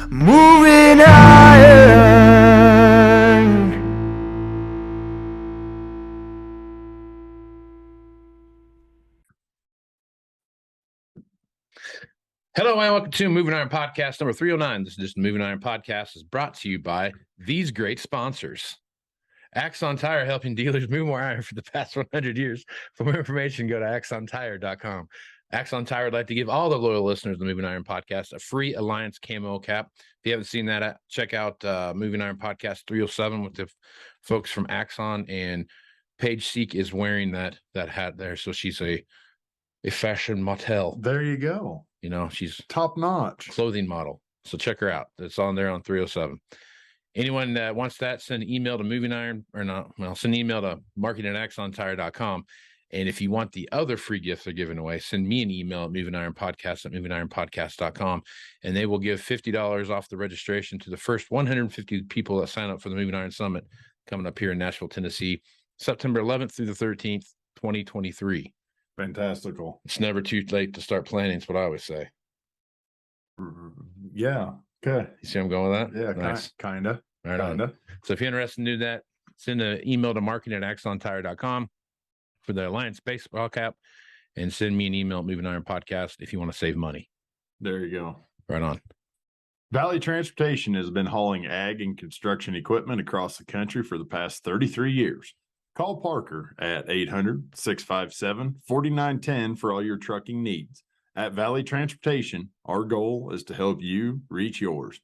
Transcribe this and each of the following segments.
Moving iron. Hello and welcome to Moving Iron Podcast number 309. This is just Moving Iron Podcast is brought to you by these great sponsors. Axon Tire, helping dealers move more iron for the past 100 years. For more information, go to axontire.com. Axon Tire would like to give all the loyal listeners of the Moving Iron Podcast a free Alliance camo cap. If you haven't seen that, check out Moving Iron Podcast 307 with the folks from Axon, and Paige Seek is wearing that hat there. So she's a fashion model. There you go. You know, she's top notch clothing model. So check her out. It's on there on 307. Anyone that wants that, send an email to send an email to marketing@axontire.com. And if you want the other free gifts they're giving away, send me an email at MovingIronPodcast@MovingIronPodcast.com, and they will give $50 off the registration to the first 150 people that sign up for the Moving Iron Summit coming up here in Nashville, Tennessee, September 11th through the 13th, 2023. Fantastical. It's never too late to start planning. It's what I always say. Yeah. Okay. You see I'm going with that? Yeah. Nice. Kinda. Right on. So if you're interested in do that, send an email to marketing@axontire.com for the Alliance baseball cap, and send me an email at Moving Iron Podcast if you want to save money. There you go. Right on. Valley Transportation has been hauling ag and construction equipment across the country for the past 33 years. Call Parker at 800-657-4910 for all your trucking needs. At Valley Transportation, our goal is to help you reach yours.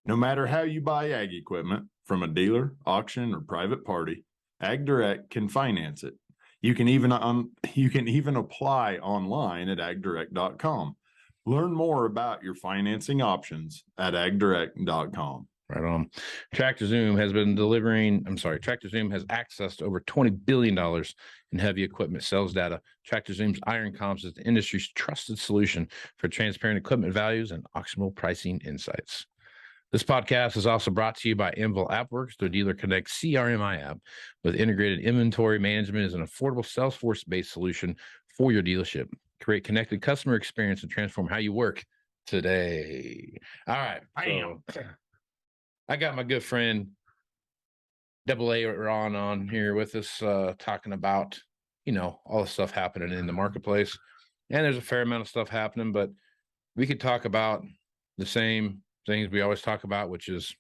No matter how you buy ag equipment, from a dealer, auction, or private party, Ag Direct can finance it. You can even apply online at agdirect.com. Learn more about your financing options at agdirect.com. Right on. Tractor Zoom has access to over $20 billion in heavy equipment sales data. Tractor Zoom's Iron Comps is the industry's trusted solution for transparent equipment values and auctionable pricing insights. This podcast is also brought to you by Envil AppWorks, their Dealer Connect CRMI app with integrated inventory management is an affordable Salesforce-based solution for your dealership. Create connected customer experience and transform how you work today. All right. So, I got my good friend AA Arron on here with us, talking about, all the stuff happening in the marketplace. And there's a fair amount of stuff happening, but we could talk about the same things we always talk about, which is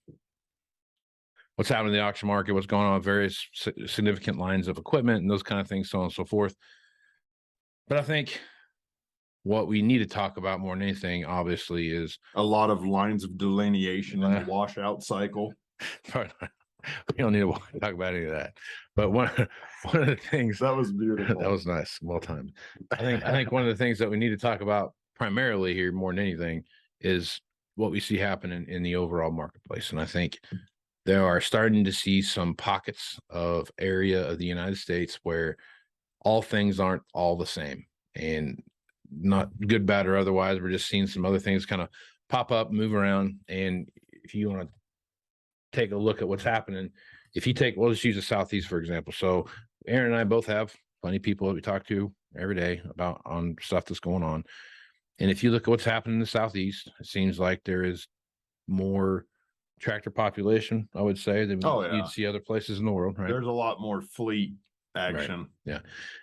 what's happening in the auction market, what's going on with various significant lines of equipment and those kind of things, so on and so forth. But I think what we need to talk about more than anything, obviously, is a lot of lines of delineation in the washout cycle. We don't need to talk about any of that. But one of the things that was beautiful. That was nice. Well timed. I think one of the things that we need to talk about primarily here more than anything is what we see happening in the overall marketplace. And I think there are starting to see some pockets of area of the United States where all things aren't all the same, and not good, bad, or otherwise. We're just seeing some other things kind of pop up, move around. And if you want to take a look at what's happening, we'll just use the Southeast, for example. So Aaron and I both have plenty of people that we talk to every day on stuff that's going on. And if you look at what's happening in the Southeast, it seems like there is more tractor population, I would say, than you'd see other places in the world, right? There's a lot more fleet action. Right. Yeah.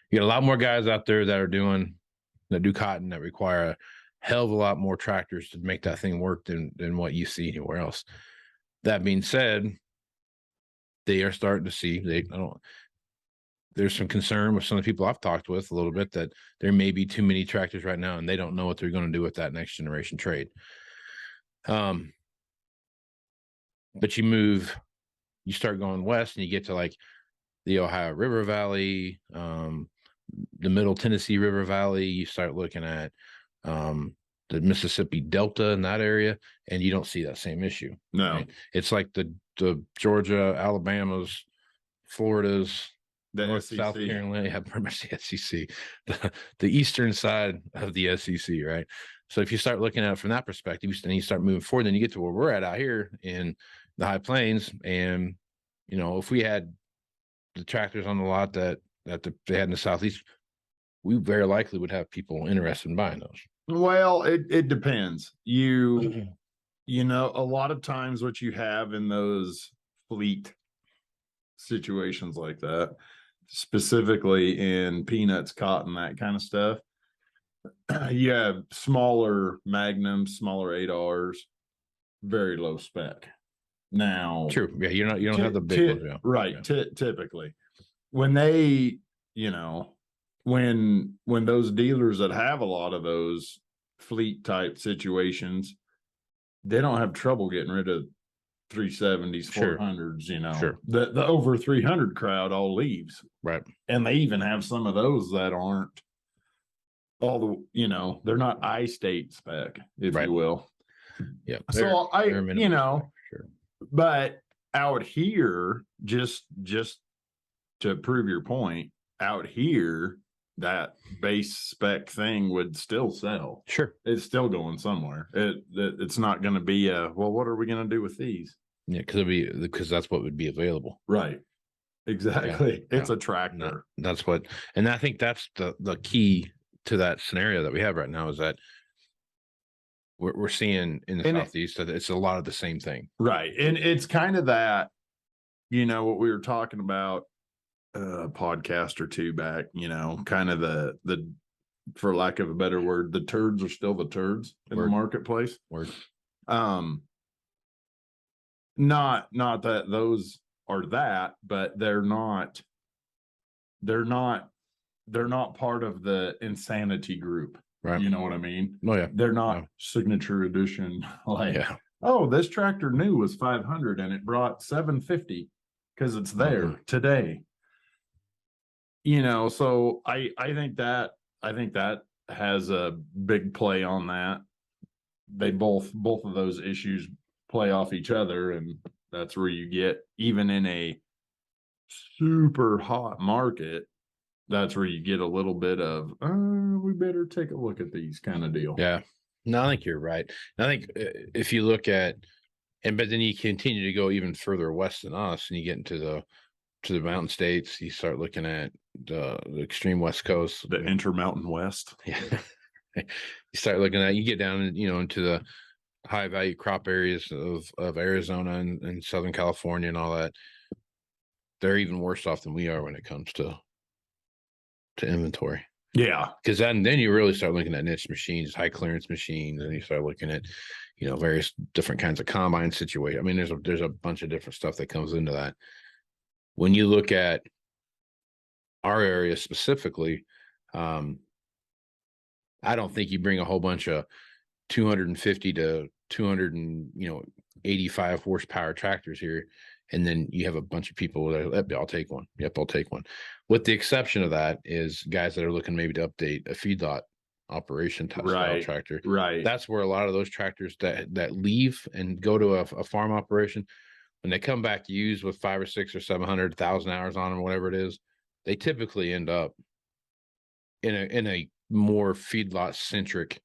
You got a lot more guys out there that do cotton, that require a hell of a lot more tractors to make that thing work than what you see anywhere else. That being said, they are starting to see, there's some concern with some of the people I've talked with a little bit that there may be too many tractors right now, and they don't know what they're going to do with that next generation trade. But you start going west and you get to like the Ohio River Valley, the Middle Tennessee River Valley. You start looking at the Mississippi Delta in that area, and you don't see that same issue. No, right? It's like the Georgia, Alabama's, Florida's, the North, SEC. South Carolina, have pretty much the SEC, the eastern side of the SEC, right? So if you start looking at it from that perspective, and you start moving forward, then you get to where we're at out here in the High Plains, and if we had the tractors on the lot that they had in the Southeast, we very likely would have people interested in buying those. Well, it depends. You You know, a lot of times what you have in those fleet situations like that, specifically in peanuts, cotton, that kind of stuff, you have smaller magnums, smaller 8Rs, very low spec. Now, True. Yeah, you don't have the big ones. Yeah. Right. Yeah. Typically, when they, you know, when those dealers that have a lot of those fleet type situations, they don't have trouble getting rid of 370s, Sure. 400s, you know. Sure. The over 300 crowd all leaves. Right. And they even have some of those that aren't all the, you know, they're not I-state spec, if Right. you will. Yeah. So They're minimum you know, spec, sure. but out here, just to prove your point, out here, that base spec thing would still sell. Sure. It's still going somewhere. It's not going to be well, what are we going to do with these? Yeah, because that's what would be available. Right. Exactly. Yeah. It's a tractor. That's what, and I think that's the key to that scenario that we have right now, is that we're seeing in the Southeast that it's a lot of the same thing. Right. And it's kind of that, you know, what we were talking about a podcast or two back, you know, kind of the for lack of a better word, the turds are still the turds in the marketplace. Not that those are that, but they're not part of the insanity group. Right. You know what I mean? Oh yeah. They're not signature edition. Like, yeah. Oh, this tractor new was 500 and it brought 750 because it's there today. You know, so I think that has a big play on that. They both of those issues play off each other, and that's where you get, even in a super hot market, that's where you get a little bit of we better take a look at these kind of deal. Yeah. No, I think you're right. I think if you look at, but then you continue to go even further west than us, and you get into the mountain states, you start looking at the extreme West Coast, the Intermountain West. Yeah. You start looking at, you get down, you know, into the high value crop areas of Arizona and Southern California and all that. They're even worse off than we are when it comes to inventory. Yeah. Because then you really start looking at niche machines, high clearance machines, and you start looking at, you know, various different kinds of combine situations. I mean, there's a bunch of different stuff that comes into that. When you look at our area specifically, I don't think you bring a whole bunch of 250 to 285 horsepower tractors here, and then you have a bunch of people that are, yep, I'll take one. Yep, I'll take one. With the exception of that is guys that are looking maybe to update a feedlot operation type style tractor. Right. That's where a lot of those tractors that leave and go to a farm operation, when they come back to use with 500 or 600 or 700,000 hours on them, whatever it is, they typically end up in a more feedlot centric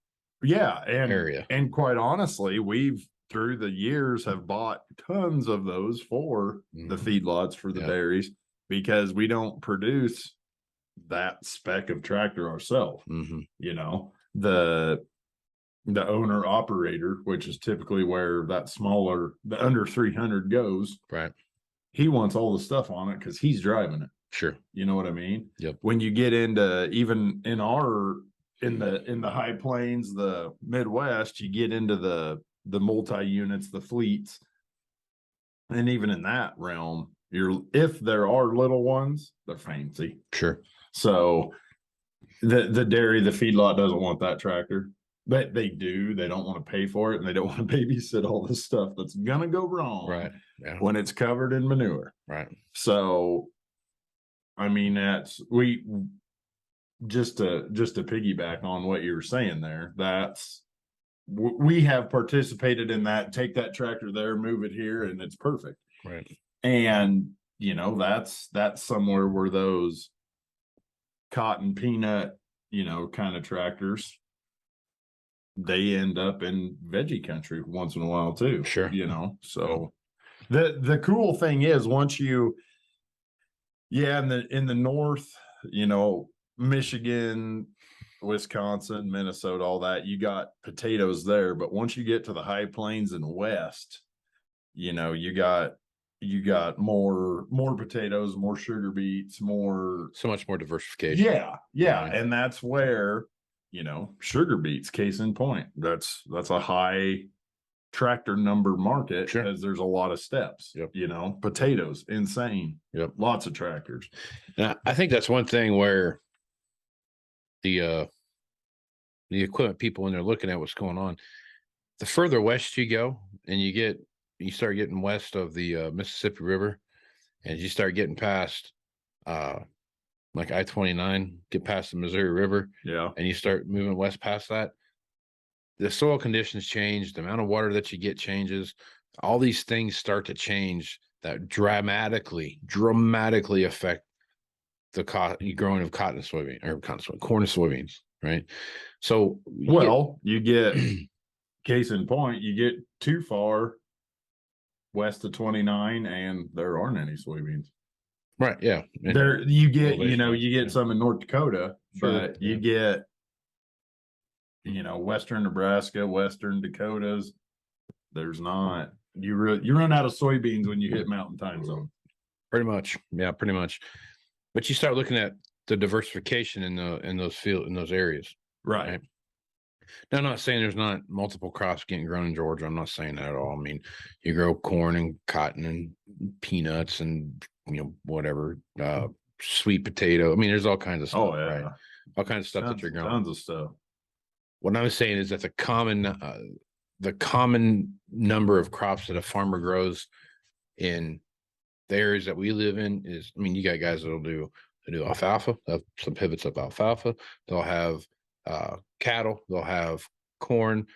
area. And quite honestly, we've through the years have bought tons of those for the feedlots for the dairies, because we don't produce that spec of tractor ourselves. You know, the owner operator, which is typically where that smaller, the under 300 goes, right? He wants all the stuff on it because he's driving it. Sure. You know what I mean? Yep. When you get into, even in the high plains, the Midwest, you get into the multi-units, the fleets. And even in that realm, if there are little ones, they're fancy. Sure. So the dairy, the feedlot doesn't want that tractor. But they do. They don't want to pay for it, and they don't want to babysit all this stuff that's gonna go wrong. Right. Yeah. When it's covered in manure. Right. So I mean, just to piggyback on what you were saying there, we have participated in that. Take that tractor there, move it here, and it's perfect. Right. And you know, that's somewhere where those cotton peanut, you know, kind of tractors, they end up in veggie country once in a while too. Sure. You know, so the cool thing is, once you, in the north, you know, Michigan, Wisconsin, Minnesota, all that, you got potatoes there. But once you get to the high plains and west, you got more potatoes, more sugar beets, more, so much more diversification. Yeah. And that's where, sugar beets, case in point, that's a high tractor number market because there's a lot of steps. Potatoes, insane. Lots of tractors. And I think that's one thing where the equipment people, when they're looking at what's going on, the further west you go and you start getting west of the Mississippi River, and you start getting past like I-29, get past the Missouri River, and you start moving west past that, the soil conditions change, the amount of water that you get changes, all these things start to change that dramatically affect the growing of corn and soybeans, right? So you get case in point, you get too far west of 29 and there aren't any soybeans. Right. Yeah. There you get some in North Dakota, but you get western Nebraska, western Dakotas. There's not, you run out of soybeans when you hit mountain time zone. Pretty much. Yeah, pretty much. But you start looking at the diversification in those areas. Right. Now, I'm not saying there's not multiple crops getting grown in Georgia. I'm not saying that at all. I mean, you grow corn and cotton and peanuts and whatever, sweet potato. I mean, there's all kinds of stuff. Oh, yeah. Right? All kinds of stuff that you're growing. Tons of stuff. What I'm saying is that the common number of crops that a farmer grows in the areas that we live in is, I mean, you got guys that'll do alfalfa, some pivots of alfalfa. They'll have cattle, they'll have corn,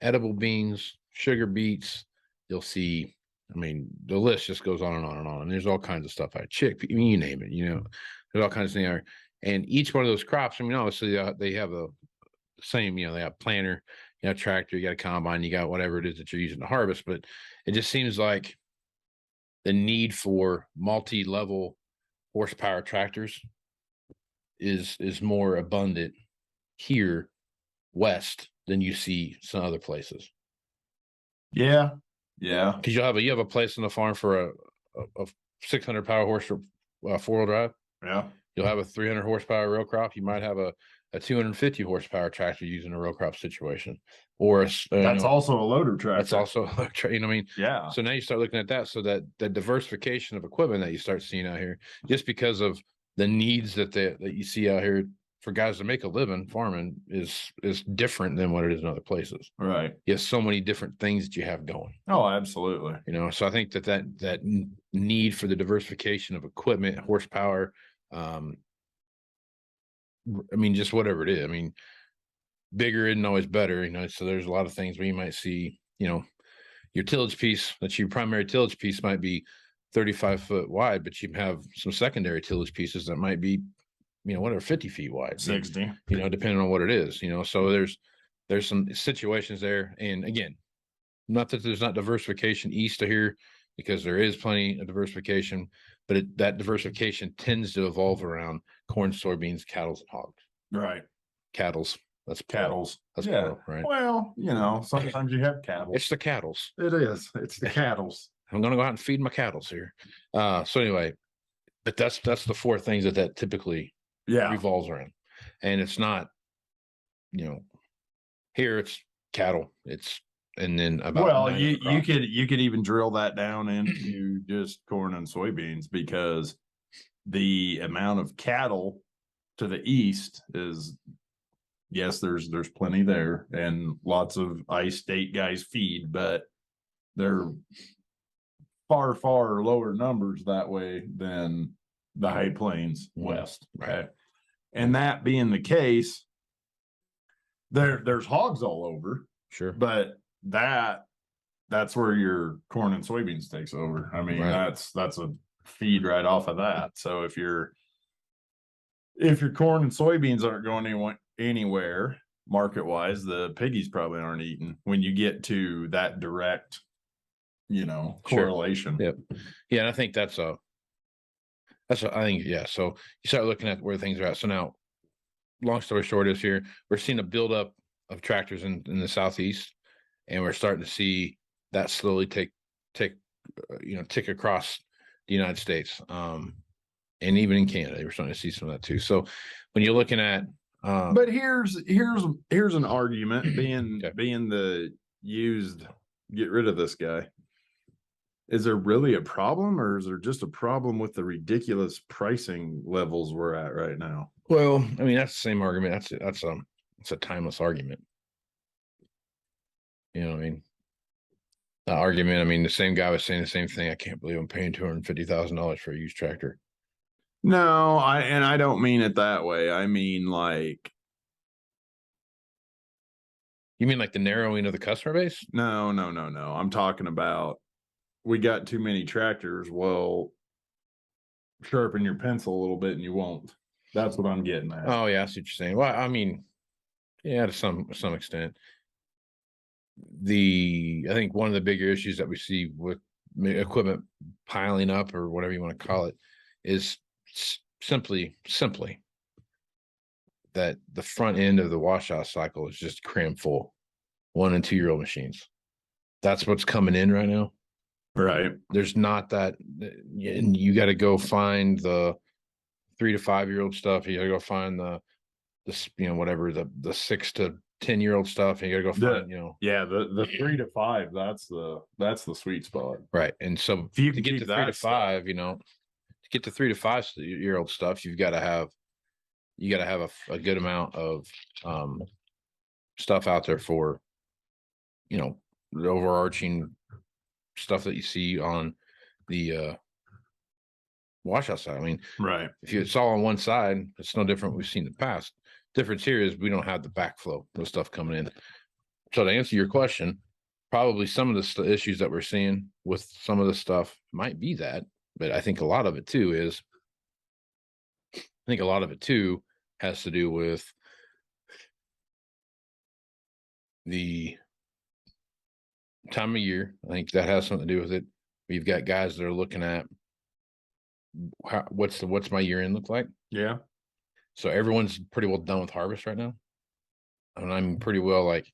edible beans, sugar beets. You'll see, I mean, the list just goes on and on and on. And there's all kinds of stuff. Chickpea, I mean, you name it, there's all kinds of things there. And each one of those crops, I mean, obviously they have the same, they have planter, tractor, you got a combine, you got whatever it is that you're using to harvest. But it just seems like the need for multi-level horsepower tractors is more abundant here west than you see some other places. Yeah. Because you have a place on the farm for a 600 power horse four-wheel drive. Yeah. You'll have a 300 horsepower row crop. You might have a 250 horsepower tractor using a row crop situation, or that's also a loader tractor. That's also what I mean. Yeah. So now you start looking at that. So that the diversification of equipment that you start seeing out here, just because of the needs that you see out here for guys to make a living farming is different than what it is in other places. Right. You have so many different things that you have going. Oh, absolutely. So I think that need for the diversification of equipment, horsepower, I mean, just whatever it is. I mean, bigger isn't always better, so there's a lot of things where you might see, your tillage piece, your primary tillage piece might be 35 foot wide, but you have some secondary tillage pieces that might be, 50 feet wide, 60, depending on what it is, so there's some situations there. And again, not that there's not diversification east of here, because there is plenty of diversification, but that diversification tends to evolve around corn, soybeans, cattle, and hogs. Right. Cattles. That's cattles. That's plural, right. Well, sometimes you have cattle. It's the cattles. It is. It's the cattles. I'm going to go out and feed my cattles here. So anyway, but that's the four things that typically revolves around. And it's not, here it's cattle. And then about you could even drill that down into just corn and soybeans, because the amount of cattle to the east is, yes, there's plenty there, and lots of I-state guys feed, but they're far lower numbers that way than the high plains west. Right. And that being the case, there's hogs all over. Sure. But that's where your corn and soybeans takes over. I mean, that's a feed right off of that. So if your corn and soybeans aren't going anywhere market wise, the piggies probably aren't eating when you get to that direct, correlation. Sure. Yep. Yeah. And I think I think, yeah. So you start looking at where things are at. So now long story short is here, we're seeing a buildup of tractors in the Southeast, and we're starting to see that slowly tick across the United States. And even in Canada, we're starting to see some of that too. So when you're looking at, but here's an argument being Okay. being the used, get rid of this guy. Is there really a problem, or is there just a problem with the ridiculous pricing levels we're at right now? well, I mean, that's the same argument. It's a timeless argument. You know what I mean? The argument, I mean, the same guy was saying the same thing. I can't believe I'm paying $250,000 for a used tractor. No, I don't mean it that way. I mean, like, You mean like the narrowing of the customer base? no. I'm talking about we got too many tractors. Well, sharpen your pencil a little bit and you won't. That's what I'm getting at. Oh yeah, I see what you're saying. Well, I mean, yeah, to some extent. I think one of the bigger issues that we see with equipment piling up, or whatever you want to call it, is simply that the front end of the washout cycle is just crammed full, 1 and 2 year old machines. That's what's coming in right now. Right. There's not that, and you got to go find the 3 to 5 year old stuff. You got to go find the whatever the 6 to 10 year old stuff. And you got to go find, yeah, the 3 to 5. That's the sweet spot. Right. And so If you to can get keep to 3 to that 5, to get to 3 to 5 year old stuff, you've got to have a good amount of stuff out there for, the overarching stuff that you see on the washout side. I mean, right. if it's all on one side, it's no different we've seen in the past. Difference here is we don't have the backflow of stuff coming in. So to answer your question, probably some of the issues that we're seeing with some of the stuff might be that, but I think a lot of it too has to do with the time of year. I think that has something to do with it. We've got guys that are looking at what's my year end look like. Yeah. So everyone's pretty well done with harvest right now. And I'm pretty well like,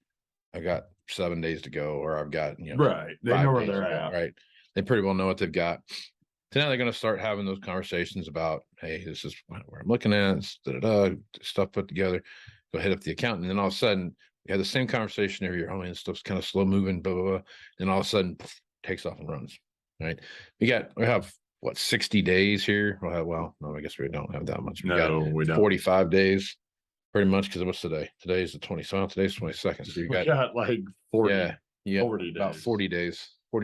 I got 7 days to go, or I've got, right. They know where they're at. Right. They pretty well know what they've got. So now they're going to start having those conversations about, hey, this is where I'm looking at, stuff put together, go hit up the accountant. And then all of a sudden we have the same conversation every year. Oh man, this stuff's kind of slow moving, blah, blah, blah. And all of a sudden takes off and runs. Right. We have what, 60 days here? Well, no, I guess we don't have that much. We don't. 45 days pretty much, because what's today? Today's the 20th. So today's 22nd. So you got like 40. Yeah. 40 days. About 40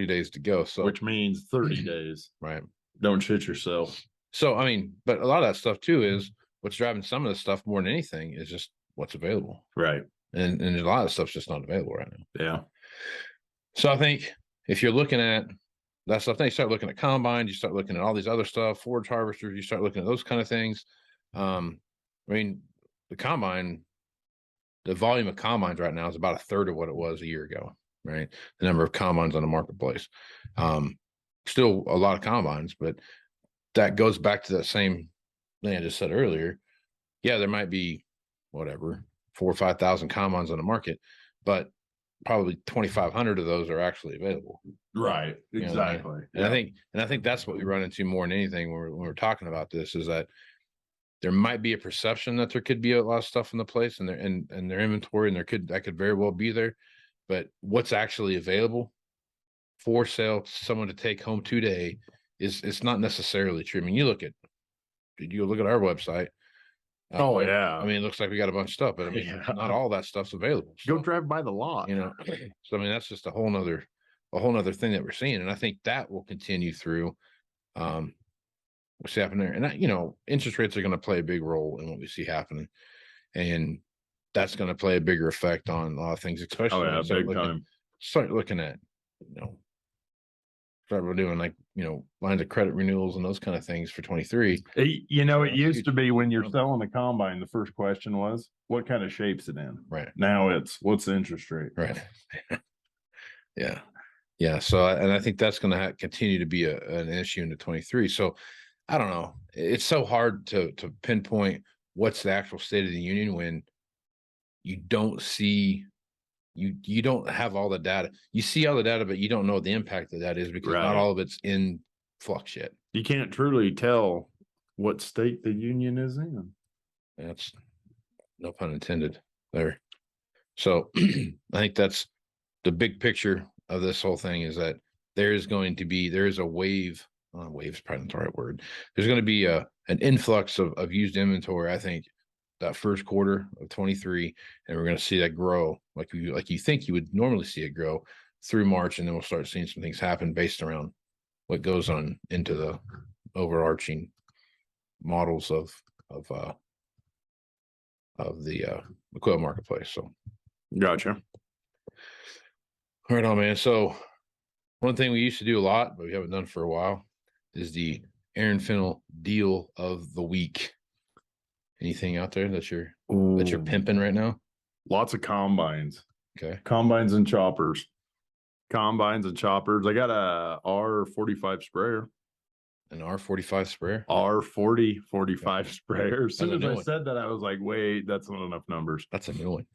days to go. So which means 30 days. Right. Don't shit yourself. So I mean, but a lot of that stuff too is what's driving some of the stuff more than anything is just what's available. Right. And a lot of stuff's just not available right now. Yeah. So I think if you're looking at that stuff, then you start looking at combines, you start looking at all these other stuff, forage harvesters, you start looking at those kind of things. I mean, the volume of combines right now is about 1/3 of what it was a year ago, right? The number of combines on the marketplace. Still a lot of combines, but that goes back to that same thing I just said earlier. Yeah, there might be whatever 4,000 or 5,000 combines on the market, but probably 2,500 of those are actually available. Right. Exactly. And I think that's what we run into more than anything when we're talking about this, is that there might be a perception that there could be a lot of stuff in the place and their inventory, and that could very well be there, but what's actually available for sale to someone to take home today it's not necessarily true. I mean, you look at our website. Oh yeah. I mean, it looks like we got a bunch of stuff, but I mean, not all that stuff's available. So, go drive by the lot. So I mean, that's just a whole nother thing that we're seeing. And I think that will continue through what's happening there. And interest rates are going to play a big role in what we see happening. And that's going to play a bigger effect on a lot of things, especially start looking at, start doing lines of credit renewals and those kind of things for 23. It used to be when you're selling a combine, the first question was, what kind of shape's it in? Right. Now it's, what's the interest rate? Right. Yeah. So, and I think that's going to continue to be an issue into 23. So I don't know. It's so hard to pinpoint what's the actual state of the union when you don't see, you don't have all the data. You see all the data, but you don't know what the impact of that is because Right. not all of it's in flux yet. You can't truly tell what state the union is in. That's no pun intended there. So I think that's the big picture of this whole thing, is that there is a wave. Wave's probably not the right word. There's going to be an influx of used inventory, I think, that first quarter of 23, and we're going to see that grow like you think you would normally see it grow through March, and then we'll start seeing some things happen based around what goes on into the overarching models of the equipment marketplace. So, Gotcha. right on, man. So, one thing we used to do a lot, but we haven't done for a while, is the Arron Fintel deal of the week. Anything out there that you're pimping right now? Lots of combines. Okay. Combines and choppers. Combines and choppers. I got a R45 sprayer. An R45 sprayer? R45 sprayer. As soon That's a as new I said that, I was like, wait, that's not enough numbers. That's a new one.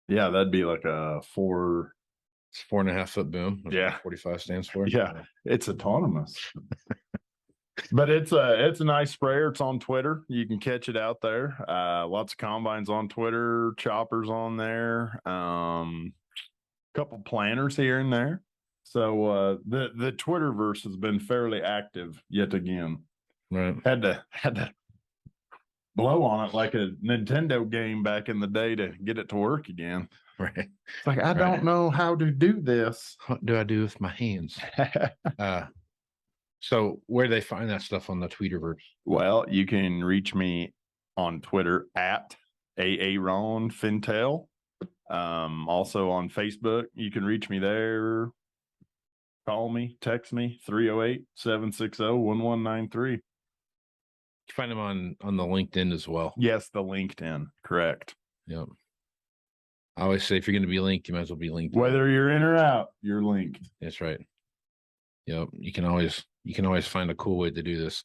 Yeah, that'd be like a It's 4.5 foot boom. That's Yeah. what 45 stands for. Yeah, it's autonomous. But it's a nice sprayer. It's on Twitter. You can catch it out there. Lots of combines on Twitter, choppers on there, couple planters here and there. So the Twitterverse has been fairly active yet again. Right. Had to blow on it like a Nintendo game back in the day to get it to work again. Right. It's like, I don't know how to do this. What do I do with my hands? So where do they find that stuff on the Tweeterverse? Well, you can reach me on Twitter at Arron Fintel. Also on Facebook, you can reach me there. Call me, text me, 308-760-1193. You find them on the LinkedIn as well. Yes, the LinkedIn, correct. Yep. I always say if you're going to be linked, you might as well be linked. Whether you're in or out, you're linked. That's right. Yep. You can always find a cool way to do this.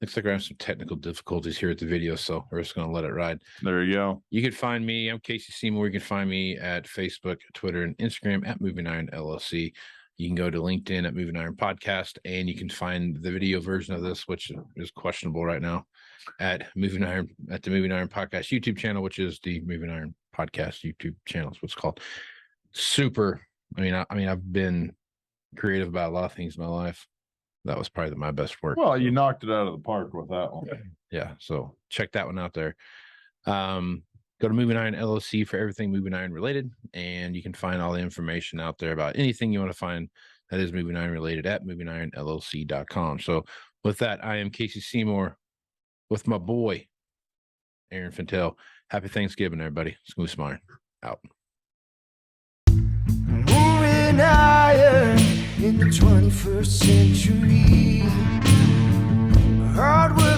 Looks like I have some technical difficulties here at the video, so we're just going to let it ride. There you go. You can find me. I'm Casey Seymour. You can find me at Facebook, Twitter, and Instagram at Moving Iron LLC. You can go to LinkedIn at Moving Iron Podcast, and you can find the video version of this, which is questionable right now, at the Moving Iron Podcast YouTube channel, which is the Moving Iron Podcast YouTube channel. Is what's called. Super. I mean, I've been creative about a lot of things in my life. That was probably my best work. Well, you knocked it out of the park with that one. Yeah. So check that one out there. Go to Moving Iron LLC for everything Moving Iron related, and you can find all the information out there about anything you want to find that is Moving Iron related at MovingIronLLC.com. So with that, I am Casey Seymour with my boy, Arron Fintel. Happy Thanksgiving, everybody. Smooth Smart out. Moving iron in the 21st century. Hard work.